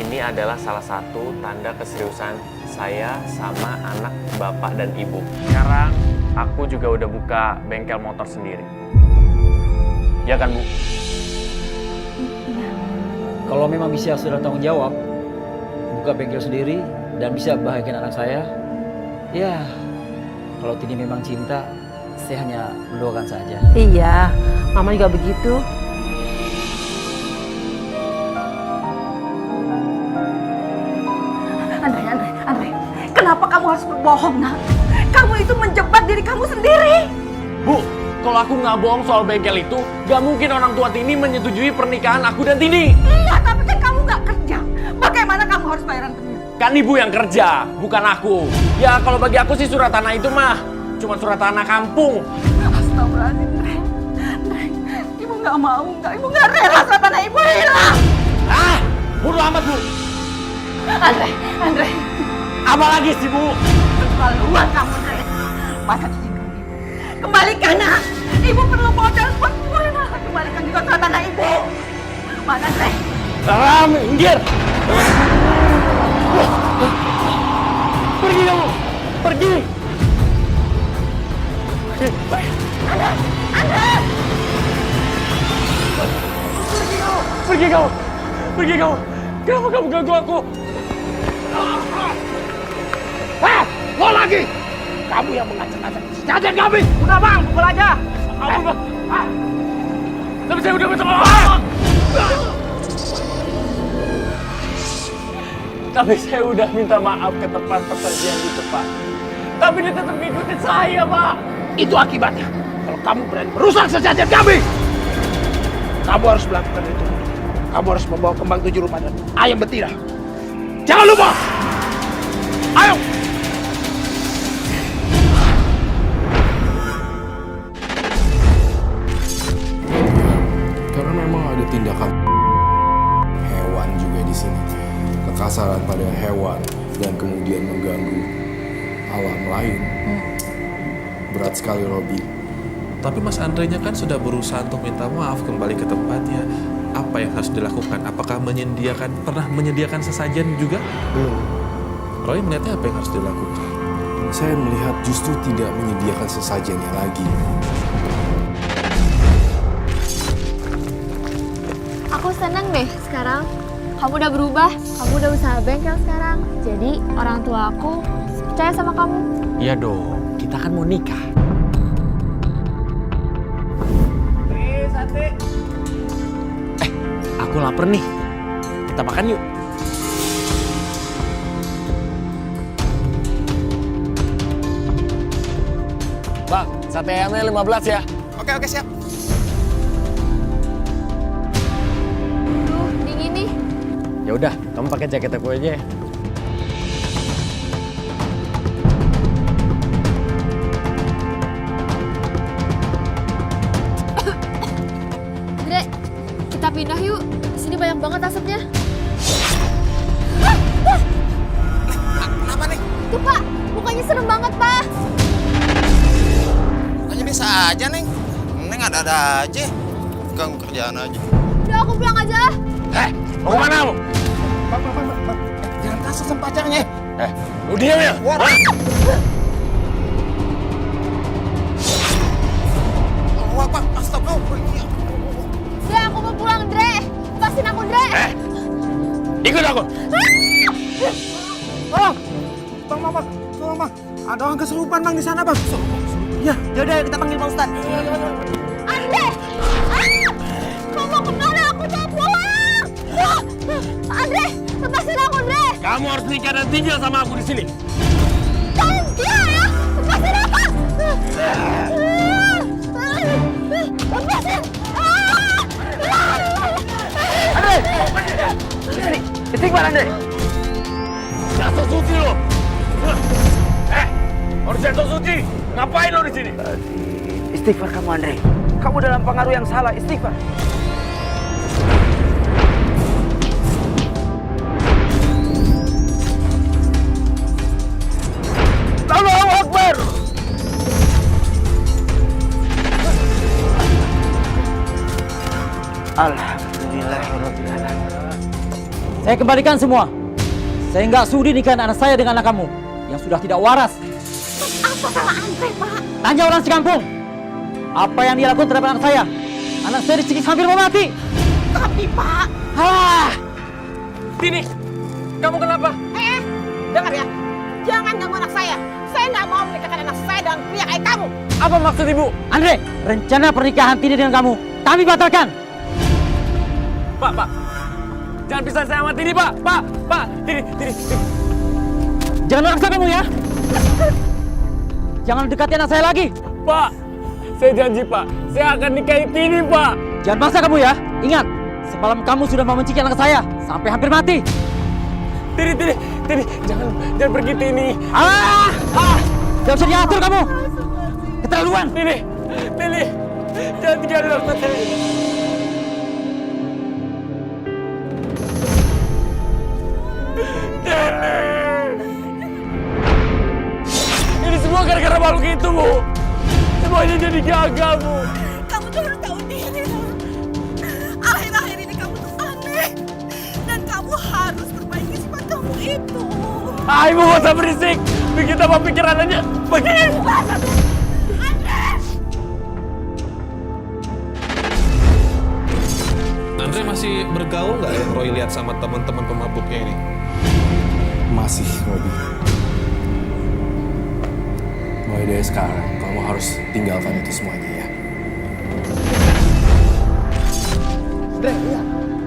Ini adalah salah satu tanda keseriusan saya sama anak bapak dan ibu. Sekarang aku juga udah buka bengkel motor sendiri. Ya kan, Bu? Kalau memang bisa sudah tanggung jawab, buka bengkel sendiri dan bisa bahagiakan anak saya, ya kalau Tini memang cinta, saya hanya mendoakan saja. Iya, Mama juga begitu. Andre, kenapa kamu harus berbohong, nak? Kamu itu menjebak diri kamu sendiri. Bu, kalau aku nggak bohong soal bengkel itu, nggak mungkin orang tua Tini menyetujui pernikahan aku dan Tini. Iya, tapi kan kamu nggak kerja. Bagaimana kamu harus bayaran tenun? Kan ibu yang kerja, bukan aku. Ya kalau bagi aku sih surat tanah itu mah cuma surat tanah kampung. Astagfirullahaladzim, Andre, ibu nggak mau, ibu nggak rela surat tanah ibu hilang. Ah, bodoh amat, Bu. Andre, Apa lagi sih, Bu? keterlaluan kamu, Andre. Masa cincin kamu? Kembalikan, nak. Ibu perlu modal buat semuanya. Kembalikan juga surat tanah ibu. Mana, Andre? Minggir! Pergi kamu! Pergi! Andre! Pergi kamu! Pergi kamu! Kenapa kamu ganggu aku? Hah? Lo lagi? Kamu yang mengacak-acak sejajar kami. Udah bang, pukul aja! Ampun bang! Tapi saya udah minta maaf! Tapi saya udah minta maaf ke tempat pekerjaan itu, Pak. Tapi dia tetap ngikutin saya, Pak. Itu akibatnya. Kalau kamu berani merusak sejajar kami, kamu harus melakukan itu. Kamu harus membawa kembang 7 rupa dan ayam betina. Jangan lupa. Ayo. Karena memang ada tindakan hewan juga di sini, kekasaran pada hewan dan kemudian mengganggu alam lain. Berat sekali, Robi. Tapi Mas Andre-nya kan sudah berusaha untuk minta maaf kembali ke tempatnya. Apa yang harus dilakukan? Apakah pernah menyediakan sesajen juga? Belum. Roy melihatnya apa yang harus dilakukan? Saya melihat justru tidak menyediakan sesajennya lagi. Aku seneng deh sekarang. Kamu udah berubah, kamu udah usaha bengkel sekarang. Jadi orang tua aku percaya sama kamu. Iya dong, kita kan mau nikah. Sate. Aku lapar nih. Kita makan yuk. Bang, sate ayamnya 15 ya. Oke, siap. Duh, dingin nih. Ya udah, kamu pakai jaket aku aja ya. Dre, kita pindah yuk. Di sini banyak banget asapnya. Kenapa nih? Tuh Pak, mukanya serem banget Pak. Bukannya biasa aja, Neng. Neng ada-ada aja. Ganggu kerjaan aja. Udah aku pulang aja. Mau kemana kamu? Bang. Jangan kasar sama pacarnya. Lu diam ya? Wah, Bang. Astagfirullah. Dre, aku mau pulang Dre. Lepasin aku Dre. Ikut aku. Bang. Bang. Ada orang kesurupan, Bang, di sana, Bang. Ya. Yaudah, kita panggil Pak Ustadz. Andre! Kamu mau kemana? Aku mau pulang. Andre, lepasin aku Dre. Kamu harus nikah dan tinggal sama aku di sini. Jangan dia ya. Lepasin aku. Lepasin. Andre! Istighfar, Andre! Jatuh suci lo. Harus jatuh suci. Ngapain lo di sini? Istighfar kamu, Andre. Kamu dalam pengaruh yang salah, istighfar. Allahu Akbar. Alhamdulillahirrahmanirrahim. Saya kembalikan semua. Saya nggak sudi nikahin anak saya dengan anak kamu yang sudah tidak waras. Apa salah Andre, Pak? Tanya orang sekampung. Apa yang dia lakukan terhadap anak saya? Anak saya disiksa hampir mau mati. Tapi, Pak. Ah! Tini, kamu kenapa? Dengar ya. Jangan ganggu anak saya. Saya nggak mau menikahkan anak saya dengan pria kayak kamu. Apa maksud ibu? Andre, rencana pernikahan Tini dengan kamu kami batalkan. Pak. Jangan pisah saya sama Tini, Pak. Pak. Tini. Jangan maksa kamu ya. Jangan dekati anak saya lagi. Pak, saya janji, Pak. Saya akan nikahi Tini, Pak. Jangan maksa kamu ya. Ingat, semalam kamu sudah memenci anak saya sampai hampir mati. Tini. Jangan pergi, Tini. Jangan bisa diatur kamu. Keterlaluan. Tini. Jangan tinggalin aku, Tini. Ini semua gara-gara makhluk itu, Bu. Semuanya jadi gagal, Bu. Kamu tuh harus tahu diri. Akhir-akhir ini kamu tuh aneh. Dan kamu harus perbaiki sifat kamu itu. Ibu gak usah berisik. Bikin tambah pikiran aja. Pergi. Andre masih bergaul nggak yang Roy lihat sama teman-teman pemabuknya ini? Masih, Robi. Mulai dari sekarang, kamu harus tinggalkan itu semuanya ya. Dre, iya.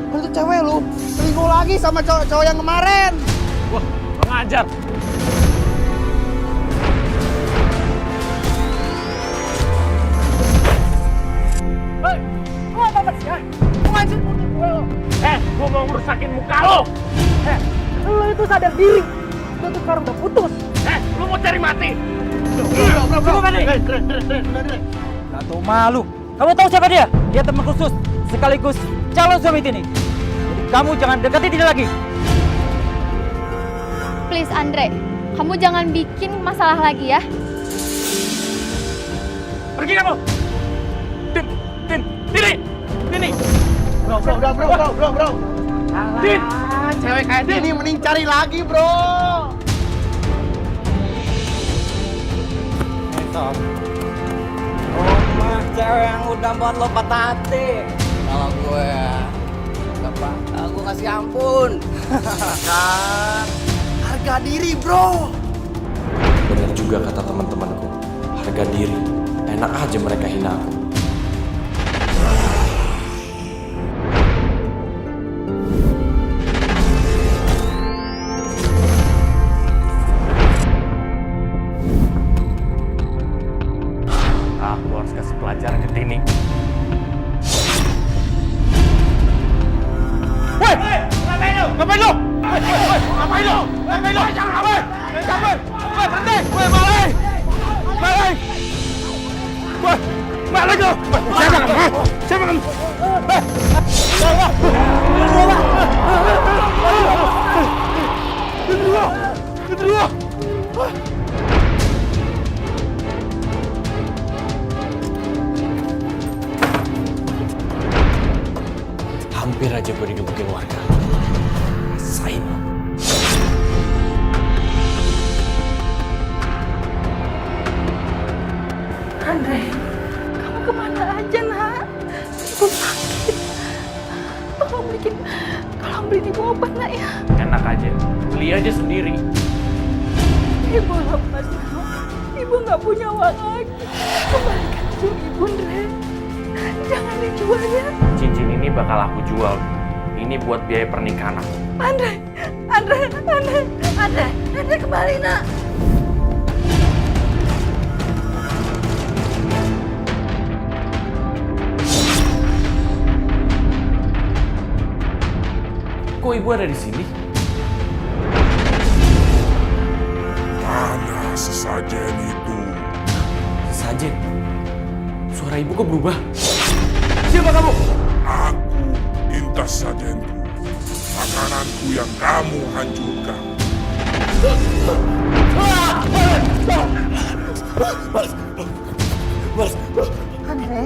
Kan itu cewek lu selingkuh lagi sama cowok yang kemarin. Wah, ngajar. Gua mau ngerusakin muka lo. Lo itu sadar diri. Lo tuh sekarang udah putus. Lu mau cari mati? Gak tahu malu. Kamu tahu siapa dia? Dia teman khusus sekaligus calon suami Tini. Jadi kamu jangan dekati dia lagi. Please Andre, kamu jangan bikin masalah lagi ya. Pergi kamu. Tini. Bro. Din. Cewek kayak ini mending cari lagi, bro. Rumah cewek yang udah buat lo patah hati. Kalau gue gue kasih ampun. Kan harga diri, bro. Benar juga kata teman-temanku. Harga diri. Enak aja mereka hina aku. Aku harus kasih pelajaran ke Tini. Woi! Ngapain lu? Jangan ngapain! Woi, berhenti! Woi, balik! Balik lu! Saya makan! Dulu! Hampir aja gue digebukin warga. Rasain. Andre, kamu kemana aja, nak? Ibu sakit. Tolong beli ibu obat, nak ya. Enak aja. Beli aja sendiri. Ibu lepas, nak. Ibu nggak punya uang lagi. Kembalikan uang ibu, Andre. Jangan dijual ya. Cincin ini bakal aku jual. Ini buat biaya pernikahan aku. Andre, kembali, nak. Kok ibu ada di sini? Mana sesajen itu? Sesajen? Suara ibu kok berubah? Siapa kamu? Aku Intas Sajentu. Makananku yang kamu hancurkan. Andre,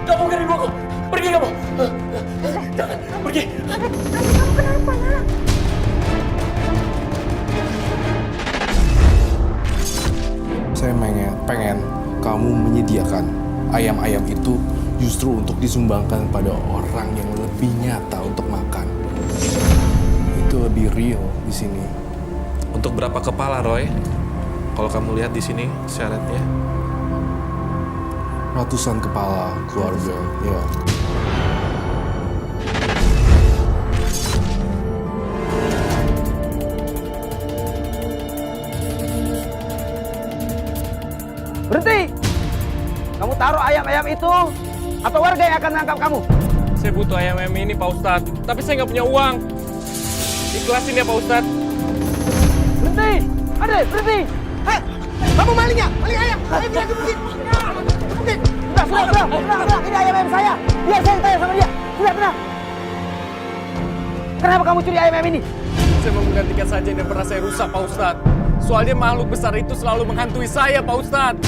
Kamu kan ibu aku. ayam-ayam itu justru untuk disumbangkan pada orang yang lebih nyata untuk makan. Itu lebih real di sini. Untuk berapa kepala, Roy? Kalau kamu lihat di sini syaratnya. Ratusan kepala keluarga, ya. Berhenti! Kamu taruh ayam-ayam itu, atau warga yang akan menangkap kamu. Saya butuh ayam-ayam ini, Pak Ustadz. Tapi saya nggak punya uang. Ikhlasin ya, Pak Ustadz. Berhenti! Andre, berhenti! Hei, kamu malingnya! Maling ayam! Ayo berhenti, berhenti! Berhenti! Udah, ini ayam-ayam saya! Biar saya yang tanya sama dia! Sudah, tenang! Kenapa kamu curi ayam-ayam ini? Saya mau menggantikan sajian yang pernah saya rusak, Pak Ustadz. Soalnya makhluk besar itu selalu menghantui saya, Pak Ustadz.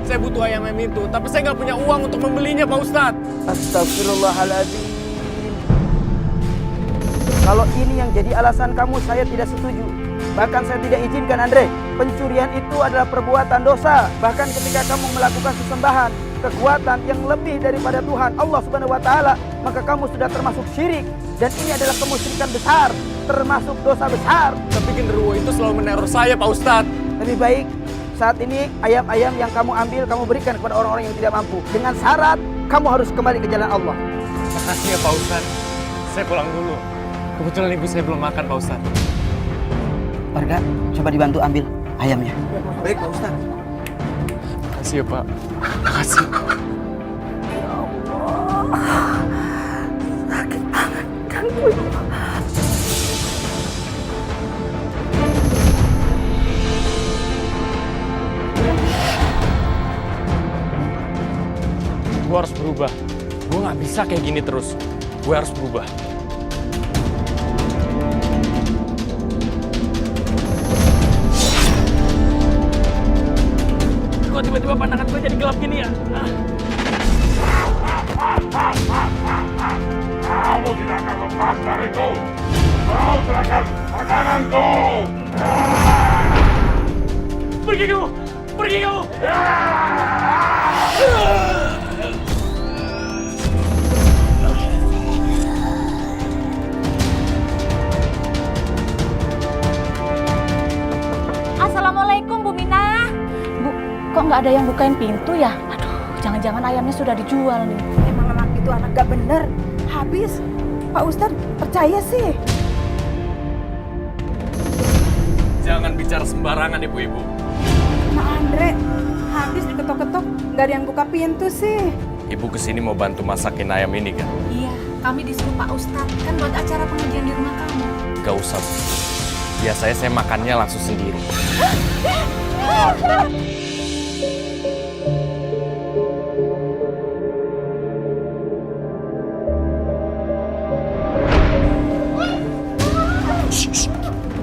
Saya butuh ayam-ayam itu, tapi saya nggak punya uang untuk membelinya, Pak Ustadz. Astagfirullahaladzim. Kalau ini yang jadi alasan kamu, saya tidak setuju. Bahkan saya tidak izinkan, Andre. Pencurian itu adalah perbuatan dosa. Bahkan ketika kamu melakukan sesembahan, kekuatan yang lebih daripada Tuhan, Allah Subhanahu wa Ta'ala, maka kamu sudah termasuk syirik. Dan ini adalah kemusyrikan besar, termasuk dosa besar. Tapi genderuwo itu selalu meneror saya, Pak Ustadz. Lebih baik saat ini ayam-ayam yang kamu ambil, kamu berikan kepada orang-orang yang tidak mampu. Dengan syarat, kamu harus kembali ke jalan Allah. Makasih ya, Pak Ustadz. Saya pulang dulu. Kebetulan ibu saya belum makan, Pak Ustadz. Warga, coba dibantu ambil ayamnya. Baik, Pak Ustadz. Makasih ya, Pak. Makasih. Ya Allah. Sakit banget kanku. Gue harus berubah. Gue nggak bisa kayak gini terus. Gue harus berubah. Kok tiba-tiba pandangan gue jadi gelap gini ya? Kamu tidak akan lepas dariku. Kau serahkan makananku. Pergi kamu! Pergi kamu! Assalamualaikum Bu Mina. Bu, kok nggak ada yang bukain pintu ya? Aduh, jangan-jangan ayamnya sudah dijual nih. Emang anak itu anak gak bener. Habis, Pak Ustadz percaya sih. Jangan bicara sembarangan, ibu-ibu. Nah Andre, habis diketok-ketok nggak ada yang buka pintu sih. Ibu kesini mau bantu masakin ayam ini kan? Iya, kami disuruh Pak Ustadz kan buat acara pengajian di rumah kamu. Gak usah, Bu. Biasanya saya makannya langsung sendiri.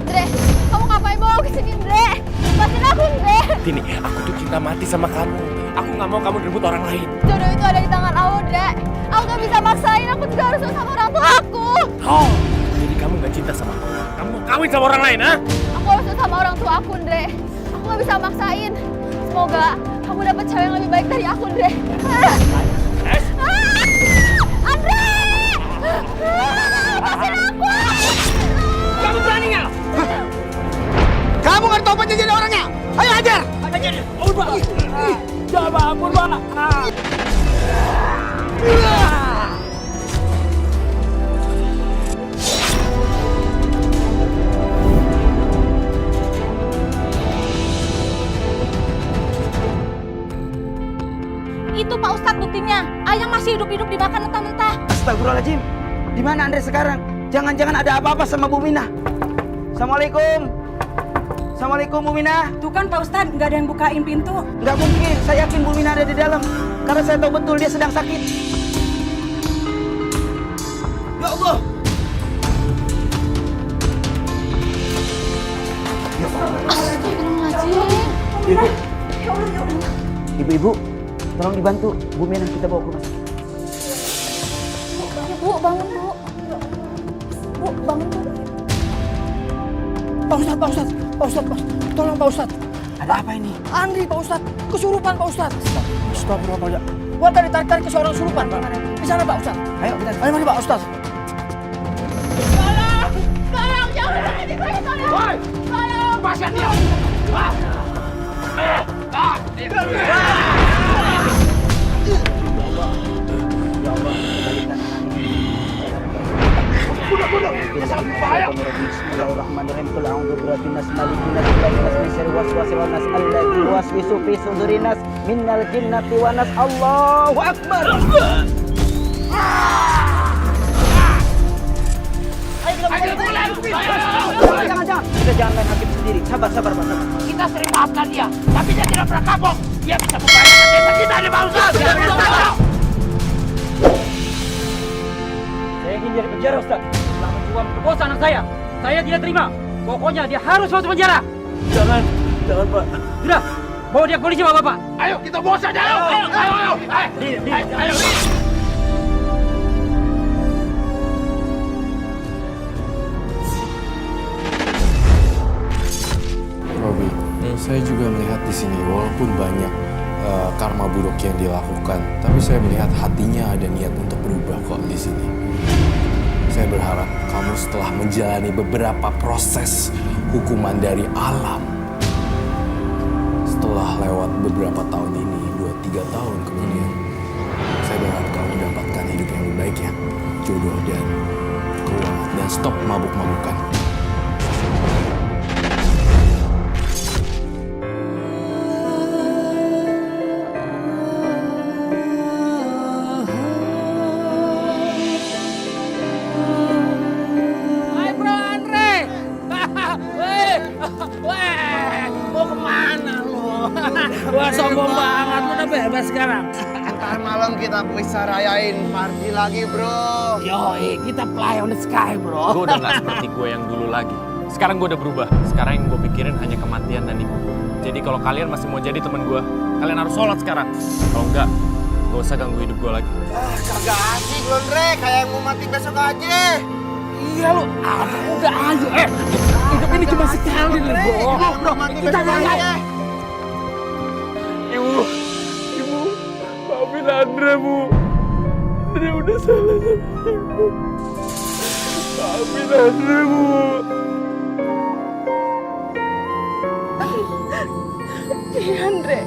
Dre, kamu ngapain bawa ke sini, Dre? Lepasin aku, Dre. Tini, aku tuh cinta mati sama kamu. Aku nggak mau kamu direbut orang lain. Jodoh itu ada di tangan Allah, Dre. Aku gak bisa maksain, aku juga harus sama orang tua aku. Oh, jadi kamu nggak cinta sama aku? Kamu mau kawin sama orang lain, ha? Aku harus sama orang tua aku, Dre. Aku gak bisa maksain. Semoga kamu dapat cewek yang lebih baik dari aku, Dre. Andre! Lepasin aku! Kamu berani nggak? Kamu nggak tahu apa jadi orangnya? Ayo hajar! Coba ampun, Pak. Itu Pak Ustadz buktinya. Ayam masih hidup-hidup dimakan mentah-mentah. Astagfirullahaladzim. Di mana Andre sekarang? Jangan-jangan ada apa-apa sama Bu Mina. Assalamualaikum. Assalamualaikum Bu Mina. Tuh kan Pak Ustadz, nggak ada yang bukain pintu. Nggak mungkin. Saya yakin Bu Mina ada di dalam. Karena saya tahu betul dia sedang sakit. Ya Allah. Ibu. Ibu-ibu, tolong dibantu. Bu Mina kita bawa ke rumah sakit. Bu, bangun Bu. Bu, bangun Bu. Pak Ustadz, tolong Pak Ustadz. Ada apa ini? Andri Pak Ustadz, kesurupan Pak Ustadz. Astagfirullah. Gua tadi tarik-tarik ke seorang kesurupan Pak. Di sana Pak Ustadz. Ayo kita. Ayo mari Pak Ustadz. Tolong, jangan sakiti saya, tolong. Woi, Tolong. lepaskan dia. Bismillahirrahmanirrahim. Qul a'udzu birabbin nas, malikin nas, ilahin nas, min syarri waswasil khannas, alladzi yuwaswisu fi sudurin nas, minal jinnati wan nas. Allahu akbar. Jangan. Kita jangan main hakim sendiri. Sabar, Pak. Kita sering maafkan dia, tapi dia tidak pernah kapok. Dia bisa membayar desa kita di Pak Ustadz. Saya ingin jadi penjara, Ustaz. Telah mencoba memperkosa anak saya. Saya tidak terima. Pokoknya dia harus masuk penjara. Jangan Pak. Sudah, bawa dia ke polisi, Bapak. Ayo kita bawa saja. Ayo. Robi, saya juga melihat di sini walaupun banyak karma buruk yang dilakukan, tapi saya melihat hatinya ada niat untuk berubah kok di sini. Saya berharap kamu setelah menjalani beberapa proses hukuman dari alam, setelah lewat beberapa tahun ini, 2-3 tahun kemudian, saya berharap kamu mendapatkan hidup yang lebih baik ya, jodoh dan keuangan, dan stop mabuk-mabukan. Wah, sombong banget. Lu udah bebas sekarang. Ntar malam kita bisa rayain party lagi, bro. Yoi, kita fly on the sky, bro. Gue udah gak seperti gue yang dulu lagi. Sekarang gue udah berubah. Sekarang yang gue pikirin hanya kematian dan ibu. Jadi kalau kalian masih mau jadi teman gue, kalian harus sholat sekarang. Kalau enggak, gak usah ganggu hidup gue lagi. Kagak asik, Londre. Kayak yang mau mati besok aja. Iya lu, udah ayo. Hidup ini cuma sekali nih, bro. Kita nyanyi. Ibu, maafin Andre, Bu. Andre udah salah sama Ibu. Maafin Andre, Bu. Iya, Andre.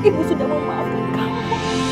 Ibu sudah memaafkan kamu.